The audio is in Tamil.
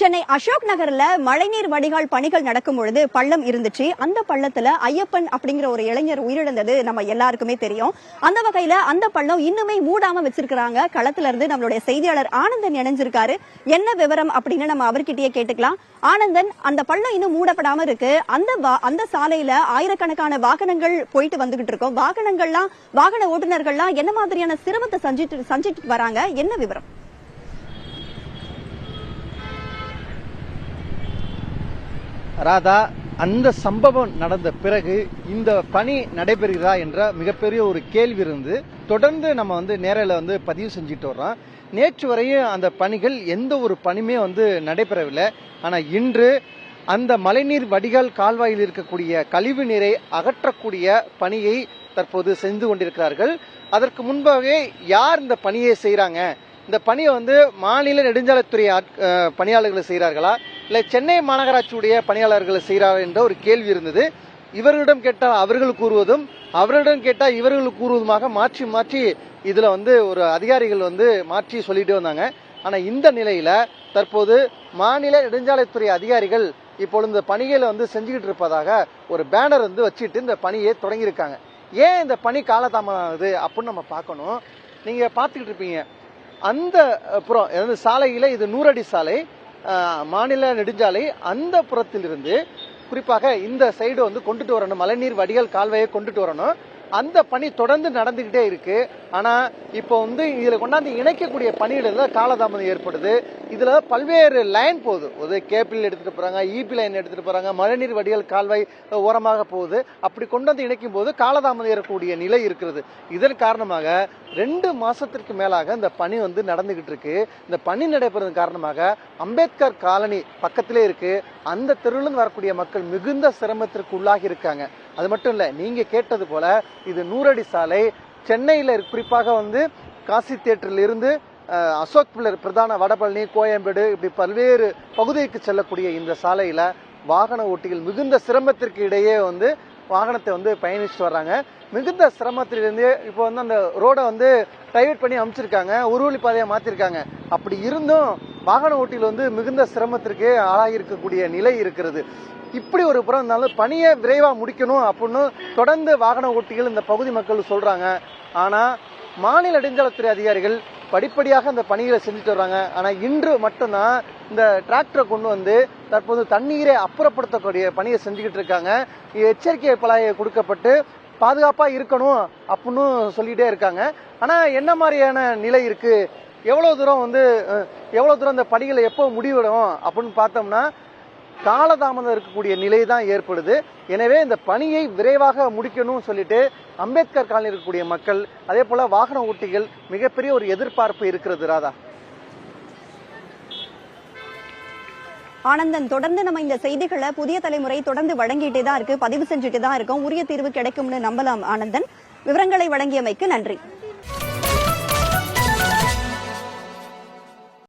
சென்னை அசோக் நகர்ல மழைநீர் வடிகால் பணிகள் நடக்கும் பொழுது பள்ளம் இருந்துச்சு. அந்த பள்ளத்துல ஐயப்பன் அப்படிங்கிற ஒரு இளைஞர் உயிரிழந்தது நம்ம எல்லாருக்குமே தெரியும். அந்த வகையில அந்த பள்ளம் இன்னுமே மூடாம வச்சிருக்காங்க. களத்துல இருந்து நம்மளுடைய செய்தியாளர் ஆனந்தன் இணைஞ்சிருக்காரு. என்ன விவரம் அப்படின்னு நம்ம அவர்கிட்டயே கேட்டுக்கலாம். ஆனந்தன், அந்த பள்ளம் இன்னும் மூடப்படாம இருக்கு. அந்த சாலையில ஆயிரக்கணக்கான வாகனங்கள் போயிட்டு வந்துகிட்டு இருக்கோம். வாகன ஓட்டுநர்கள்லாம் என்ன மாதிரியான சிரமத்தை சஞ்சிட்டு வராங்க? என்ன விவரம்? ராதா, அந்த சம்பவம் நடந்த பிறகு இந்த பணி நடைபெறுகிறதா என்ற மிகப்பெரிய ஒரு கேள்வி இருந்து தொடர்ந்து நம்ம நேரில் பதிவு செஞ்சுட்டு வர்றோம். நேற்று வரையும் அந்த பணிகள் எந்த ஒரு பணியுமே நடைபெறவில்லை. ஆனால் இன்று அந்த மழைநீர் வடிகால் கால்வாயில் இருக்கக்கூடிய கழிவு நீரை அகற்றக்கூடிய பணியை தற்போது செஞ்சு கொண்டிருக்கிறார்கள். அதற்கு முன்பாகவே யார் இந்த பணியை செய்யறாங்க, இந்த பணியை மாநில நெடுஞ்சாலைத்துறை பணியாளர்கள் செய்கிறார்களா இல்லை சென்னை மாநகராட்சியுடைய பணியாளர்கள் செய்கிறார்கள் என்ற ஒரு கேள்வி இருந்தது. இவர்களிடம் கேட்டால் அவர்கள் கூறுவதும் அவர்களிடம் கேட்டால் இவர்கள் கூறுவதுமாக மாற்றி மாற்றி இதுல ஒரு அதிகாரிகள் மாற்றி சொல்லிட்டு வந்தாங்க. ஆனா இந்த நிலையில தற்போது மாநில நெடுஞ்சாலைத்துறை அதிகாரிகள் இப்பொழுது இந்த பணிகளை செஞ்சுக்கிட்டு இருப்பதாக ஒரு பேனர் வச்சுட்டு இந்த பணியை தொடங்கியிருக்காங்க. ஏன் இந்த பணி காலதாமதம் ஆகுது அப்படின்னு நம்ம பார்க்கணும். நீங்க பார்த்துக்கிட்டு இருப்பீங்க, அந்த புறம் சாலையில இது 100 அடி சாலை, மாநில நெடுஞ்சாலை. அந்த புறத்திலிருந்து குறிப்பாக இந்த சைடு கொண்டுட்டு வரணும், மழைநீர் வடிகால் கால்வாயை கொண்டுட்டு வரணும். அந்த பணி தொடர்ந்து நடந்துகிட்டே இருக்கு. ஆனா இப்போ இதுல கொண்டாந்து இணைக்கக்கூடிய பணியில காலதாமதம் ஏற்படுது. இதுல பல்வேறு லைன் போகுது. ஒரு கேபிள் எடுத்துட்டு போறாங்க, இபி லைன் எடுத்துட்டு போறாங்க, மழைநீர் வடிகால் கால்வாய் ஓரமாக போகுது. அப்படி கொண்டு வந்து இணைக்கும் போது காலதாமதம் ஏறக்கூடிய நிலை இருக்கிறது. இதன் காரணமாக 2 மாசத்திற்கு மேலாக இந்த பணி நடந்துகிட்டு இருக்கு. இந்த பணி நடைபெறது காரணமாக அம்பேத்கர் காலனி பக்கத்திலே இருக்கு. அந்த தெருவில் வரக்கூடிய மக்கள் மிகுந்த சிரமத்திற்கு உள்ளாகி இருக்காங்க. அது மட்டும் இல்ல, நீங்க கேட்டது போல இது 100 அடி சாலை. சென்னையில குறிப்பாக காசி தியேட்டரில் இருந்து அசோக் பில்லர் பிரதான வடபழனி, கோயம்பேடு இப்படி பல்வேறு பகுதிக்கு செல்லக்கூடிய இந்த சாலையில வாகன ஓட்டிகள் மிகுந்த சிரமத்திற்கு இடையே வாகனத்தை பயணிச்சுட்டு வர்றாங்க. மிகுந்த சிரமத்திலிருந்து இப்போ அந்த ரோட டைவர்ட் பண்ணி அமைச்சிருக்காங்க, ஒரு வழி பாதையா மாத்திருக்காங்க. அப்படி இருந்தும் வாகன ஓட்டிகள் மிகுந்த சிரமத்திற்கு ஆளாகி இருக்கக்கூடிய நிலை இருக்கிறது. இப்படி ஒரு புறம் இருந்தாலும் பணியை விரைவா முடிக்கணும் அப்படின்னு தொடர்ந்து வாகன ஓட்டிகள் இந்த பகுதி மக்கள் சொல்றாங்க. ஆனா மாநில நெடுஞ்சாலைத்துறை அதிகாரிகள் படிப்படியாக அந்த பணிகளை செஞ்சுட்டு வர்றாங்க. ஆனா இன்று மட்டும்தான் இந்த டிராக்டரை கொண்டு தற்போது தண்ணீரை அப்புறப்படுத்தக்கூடிய பணியை செஞ்சுக்கிட்டு இருக்காங்க. எச்சரிக்கை பலகை கொடுக்கப்பட்டு பாதுகாப்பா இருக்கணும் அப்படின்னு சொல்லிட்டே இருக்காங்க. ஆனா என்ன மாதிரியான நிலை இருக்கு, எவ்வளவு தூரம் இந்த பணிகளை எப்போ முடிவிடும் அப்படின்னு பார்த்தோம்னா காலதாமதம் இருக்கக்கூடிய நிலை தான் ஏற்படுது. எனவே இந்த பணியை விரைவாக முடிக்கணும்னு சொல்லிட்டு அம்பேத்கர் காலனியில் இருக்கக்கூடிய மக்கள், அதே போல வாகன ஓட்டிகள் மிகப்பெரிய ஒரு எதிர்பார்ப்பு இருக்கிறது. ராதா, ஆனந்தன், தொடர்ந்து நம்ம இந்த செய்திகளை புதிய தலைமுறை தொடர்ந்து வழங்கிட்டே தான் இருக்கு, பதிவு செஞ்சுட்டு தான் இருக்கோம். உரிய தீர்வு கிடைக்கும்னு நம்பலாம். ஆனந்தன், விவரங்களை வழங்கியமைக்கு நன்றி.